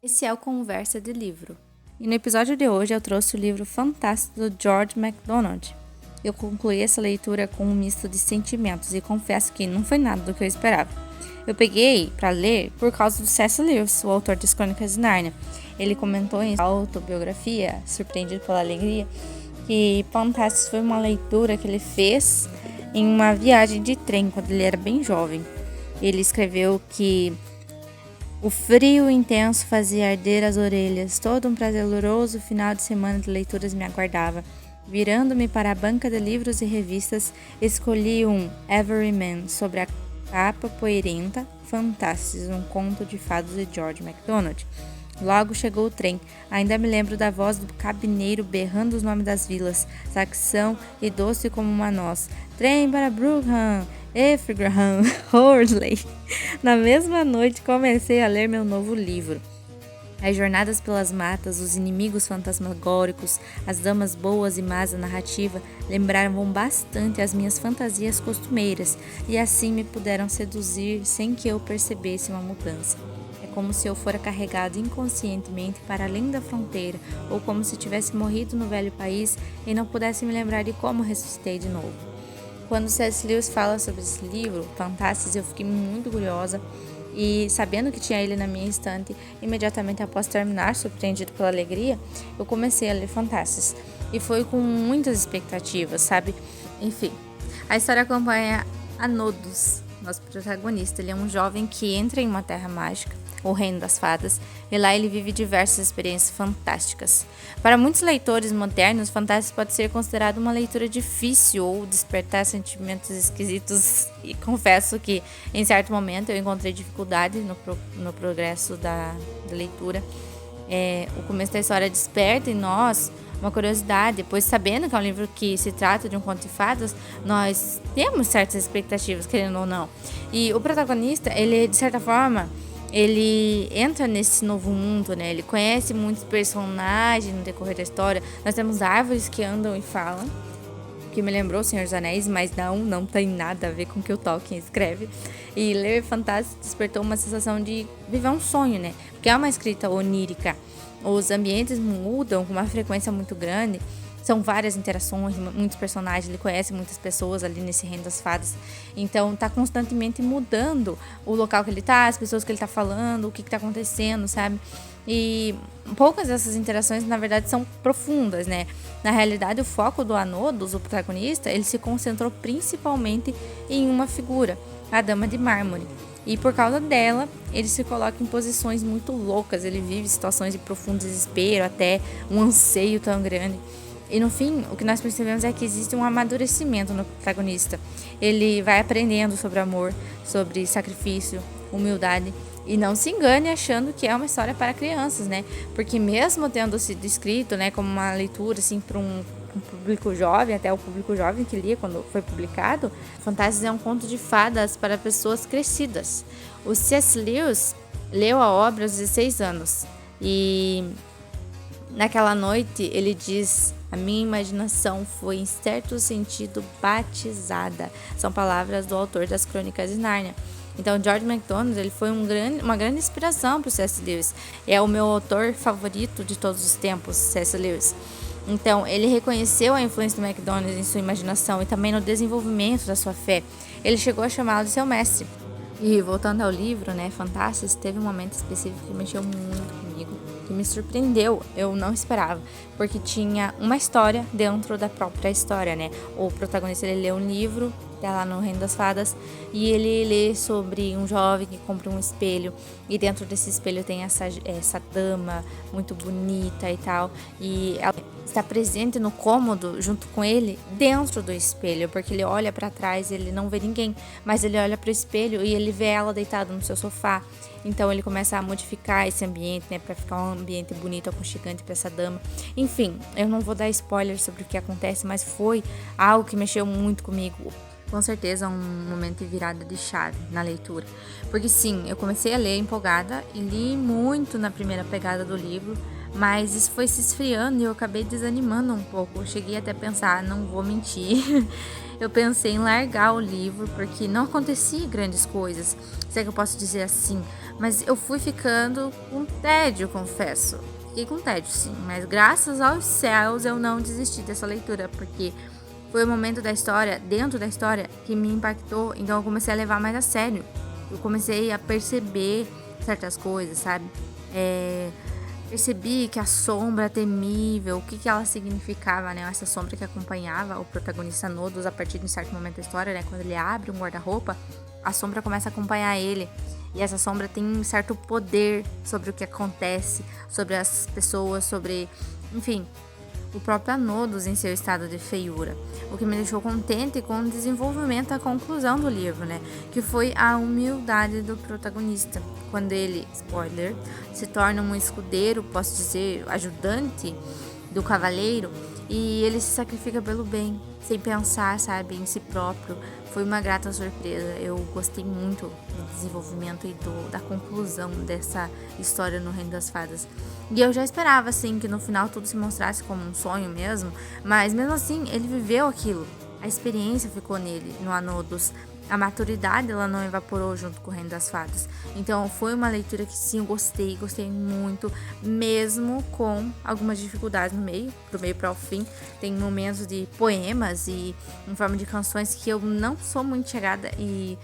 Esse é o Conversa de Livro. E no episódio de hoje eu trouxe o livro fantástico do George MacDonald. Eu concluí essa leitura com um misto de sentimentos e confesso que não foi nada do que eu esperava. Eu peguei para ler por causa do C.S. Lewis, o autor das Crônicas de Nárnia. Ele comentou em sua autobiografia, Surpreendido pela Alegria, que Fantastic foi uma leitura que ele fez em uma viagem de trem quando ele era bem jovem. Ele escreveu que o frio intenso fazia arder as orelhas. Todo um prazeroso final de semana de leituras me aguardava. Virando-me para a banca de livros e revistas, escolhi um Everyman sobre a capa poeirenta, Fantastic, um conto de fados de George MacDonald. Logo chegou o trem. Ainda me lembro da voz do cabineiro berrando os nomes das vilas, Saxão e doce como uma noz. Trem para Brookham, Effingham, Horsley. Na mesma noite comecei a ler meu novo livro. As jornadas pelas matas, os inimigos fantasmagóricos, as damas boas e más da narrativa lembravam bastante as minhas fantasias costumeiras e assim me puderam seduzir sem que eu percebesse uma mudança. É como se eu fora carregado inconscientemente para além da fronteira, ou como se tivesse morrido no velho país e não pudesse me lembrar de como ressuscitei de novo. Quando C.S. Lewis fala sobre esse livro, Fantastic, eu fiquei muito curiosa e, sabendo que tinha ele na minha estante, imediatamente após terminar Surpreendido pela Alegria, eu comecei a ler Fantastic. E foi com muitas expectativas, sabe? Enfim, a história acompanha Anodos, nosso protagonista. Ele é um jovem que entra em uma terra mágica, o Reino das Fadas, e lá ele vive diversas experiências fantásticas. Para muitos leitores modernos, Fantastic pode ser considerado uma leitura difícil ou despertar sentimentos esquisitos, e confesso que em certo momento eu encontrei dificuldade no progresso da leitura. O começo da história desperta em nós uma curiosidade, pois sabendo que é um livro que se trata de um conto de fadas, nós temos certas expectativas, querendo ou não. E o protagonista, ele de certa forma, ele entra nesse novo mundo, né? Ele conhece muitos personagens no decorrer da história. Nós temos árvores que andam e falam, que me lembrou o Senhor dos Anéis, mas não tem nada a ver com o que o Tolkien escreve. E ler Fantastic despertou uma sensação de viver um sonho, né? Porque é uma escrita onírica. Os ambientes mudam com uma frequência muito grande. São várias interações, muitos personagens, ele conhece muitas pessoas ali nesse Reino das Fadas. Então tá constantemente mudando o local que ele tá, as pessoas que ele tá falando, o que tá acontecendo, sabe? E poucas dessas interações, na verdade, são profundas, né? Na realidade, o foco do Anodos, o protagonista, ele se concentrou principalmente em uma figura, a Dama de Mármore. E por causa dela, ele se coloca em posições muito loucas, ele vive situações de profundo desespero, até um anseio tão grande. E no fim, o que nós percebemos é que existe um amadurecimento no protagonista. Ele vai aprendendo sobre amor, sobre sacrifício, humildade. E não se engane achando que é uma história para crianças, né? Porque mesmo tendo sido escrito, né, como uma leitura assim, para um público jovem, até o público jovem que lia quando foi publicado, Fantastic é um conto de fadas para pessoas crescidas. O C.S. Lewis leu a obra aos 16 anos. E naquela noite ele diz: a minha imaginação foi, em certo sentido, batizada. São palavras do autor das Crônicas de Nárnia. Então, George MacDonald, ele foi uma grande inspiração para o C.S. Lewis. É o meu autor favorito de todos os tempos, C.S. Lewis. Então, ele reconheceu a influência do MacDonald em sua imaginação e também no desenvolvimento da sua fé. Ele chegou a chamá-lo de seu mestre. E voltando ao livro, né, Fantastic, teve um momento específico que mexeu muito comigo, que me surpreendeu, eu não esperava, porque tinha uma história dentro da própria história, né? O protagonista, ele lê um livro, tá lá no Reino das Fadas, e ele lê sobre um jovem que compra um espelho, e dentro desse espelho tem essa dama muito bonita e tal, e ela está presente no cômodo junto com ele dentro do espelho, porque ele olha para trás, ele não vê ninguém, mas ele olha para o espelho e ele vê ela deitada no seu sofá. Então ele começa a modificar esse ambiente, né, para ficar um ambiente bonito, aconchegante para essa dama. Enfim, eu não vou dar spoiler sobre o que acontece, mas foi algo que mexeu muito comigo. Com certeza um momento de virada de chave na leitura. Porque sim, eu comecei a ler empolgada e li muito na primeira pegada do livro, Mas isso foi se esfriando e eu acabei desanimando um pouco. Eu cheguei até a pensar, não vou mentir. Eu pensei em largar o livro porque não acontecia grandes coisas, se é que eu posso dizer assim. Mas eu fui ficando com tédio, confesso. Fiquei com tédio, sim. Mas graças aos céus eu não desisti dessa leitura, porque foi o momento da história, dentro da história, que me impactou. Então eu comecei a levar mais a sério. Eu comecei a perceber certas coisas, sabe? Percebi que a sombra temível, o que ela significava, né? Essa sombra que acompanhava o protagonista Nodus a partir de um certo momento da história, né? Quando ele abre um guarda-roupa, a sombra começa a acompanhar ele. E essa sombra tem um certo poder sobre o que acontece, sobre as pessoas, sobre... Enfim, o próprio Nodus em seu estado de feiura. O que me deixou contente com o desenvolvimento, a conclusão do livro, né? Que foi a humildade do protagonista. Quando ele, spoiler, se torna um escudeiro, posso dizer, ajudante do cavaleiro, e ele se sacrifica pelo bem, sem pensar, sabe, em si próprio. Foi uma grata surpresa. Eu gostei muito do desenvolvimento e da conclusão dessa história no Reino das Fadas. E eu já esperava, assim, que no final tudo se mostrasse como um sonho mesmo, mas mesmo assim ele viveu aquilo. A experiência ficou nele, no Anodus. A maturidade, ela não evaporou junto com o Reino das Fadas. Então foi uma leitura que sim, eu gostei muito, mesmo com algumas dificuldades no meio, do meio para o fim. Tem momentos de poemas e em forma de canções que eu não sou muito chegada e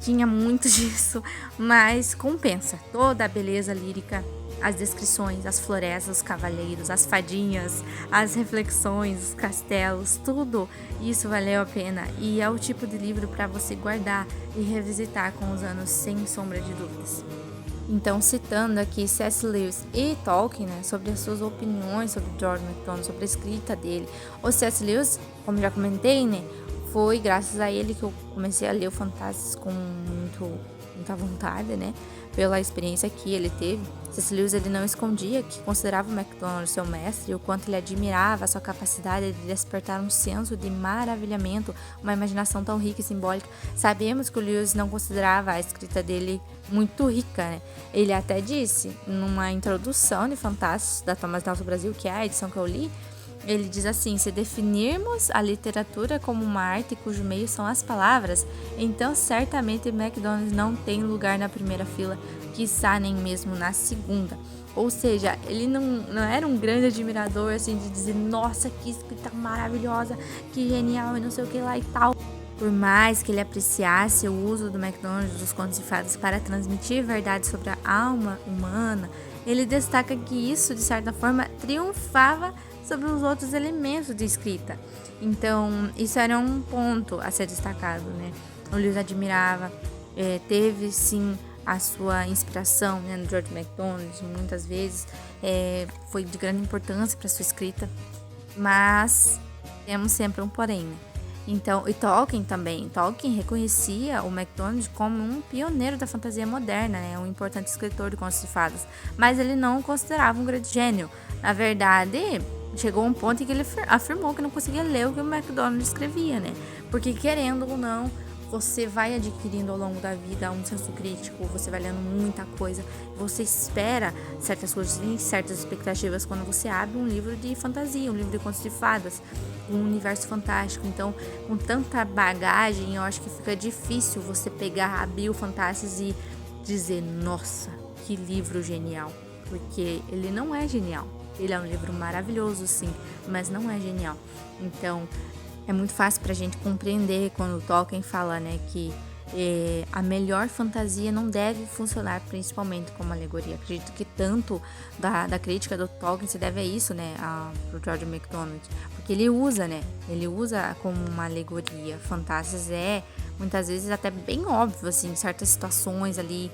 tinha muito disso, mas compensa toda a beleza lírica, as descrições, as florestas, os cavaleiros, as fadinhas, as reflexões, os castelos, tudo isso valeu a pena e é o tipo de livro para você guardar e revisitar com os anos sem sombra de dúvidas. Então, citando aqui C.S. Lewis e Tolkien, né, sobre as suas opiniões sobre George MacDonald, sobre a escrita dele. O C.S. Lewis, como já comentei, né, foi graças a ele que eu comecei a ler o Fantasmas com muita vontade, né, pela experiência que ele teve. C.S. Lewis, ele não escondia que considerava o MacDonald seu mestre e o quanto ele admirava a sua capacidade de despertar um senso de maravilhamento, uma imaginação tão rica e simbólica. Sabemos que o Lewis não considerava a escrita dele muito rica, né? Ele até disse, numa introdução de Fantasmas da Thomas Nelson Brasil, que é a edição que eu li, ele diz assim: se definirmos a literatura como uma arte cujo meio são as palavras, então certamente MacDonald não tem lugar na primeira fila, quiçá nem mesmo na segunda. Ou seja, ele não era um grande admirador assim de dizer, nossa, que escrita maravilhosa, que genial e não sei o que lá e tal. Por mais que ele apreciasse o uso do MacDonald dos contos de fadas para transmitir verdade sobre a alma humana, ele destaca que isso, de certa forma, triunfava sobre os outros elementos de escrita. Então, isso era um ponto a ser destacado, né? O Lewis admirava, teve sim a sua inspiração, né, no George MacDonald, muitas vezes foi de grande importância para sua escrita, mas temos sempre um porém, né? Então, e Tolkien também. Tolkien reconhecia o MacDonald como um pioneiro da fantasia moderna, né? Um importante escritor de contos de fadas, mas ele não o considerava um grande gênio. Na verdade, chegou um ponto em que ele afirmou que não conseguia ler o que o MacDonald escrevia, né? Porque, querendo ou não, você vai adquirindo ao longo da vida um senso crítico, você vai lendo muita coisa, você espera certas coisas, tem certas expectativas quando você abre um livro de fantasia, um livro de contos de fadas, um universo fantástico. Então, com tanta bagagem, eu acho que fica difícil você pegar, abrir o Fantasmas e dizer, nossa, que livro genial, porque ele não é genial. Ele é um livro maravilhoso, sim, mas não é genial. Então, é muito fácil pra gente compreender quando o Tolkien fala, né, que a melhor fantasia não deve funcionar principalmente como alegoria. Acredito que tanto da crítica do Tolkien se deve a isso, né, pro George MacDonald, porque ele usa como uma alegoria. Fantasmas muitas vezes até bem óbvio, assim, certas situações ali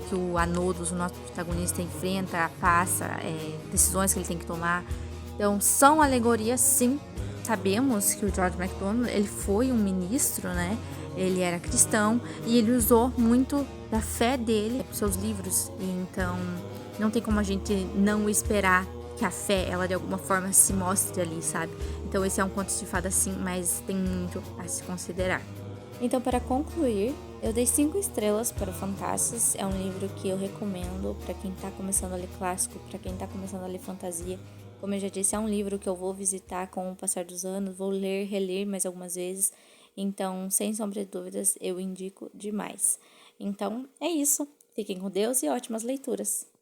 que o Anodus, o nosso protagonista, enfrenta, passa, decisões que ele tem que tomar. Então, são alegorias, sim. Sabemos que o George MacDonald, ele foi um ministro, né? Ele era cristão e ele usou muito da fé dele para os seus livros. E então, não tem como a gente não esperar que a fé, ela de alguma forma se mostre ali, sabe? Então, esse é um conto de fada, sim, mas tem muito a se considerar. Então, para concluir, Eu dei 5 estrelas para o Fantastas. É um livro que eu recomendo para quem está começando a ler clássico, para quem está começando a ler fantasia. Como eu já disse, é um livro que eu vou visitar com o passar dos anos, vou ler, reler mais algumas vezes. Então, sem sombra de dúvidas, eu indico demais. Então, é isso. Fiquem com Deus e ótimas leituras!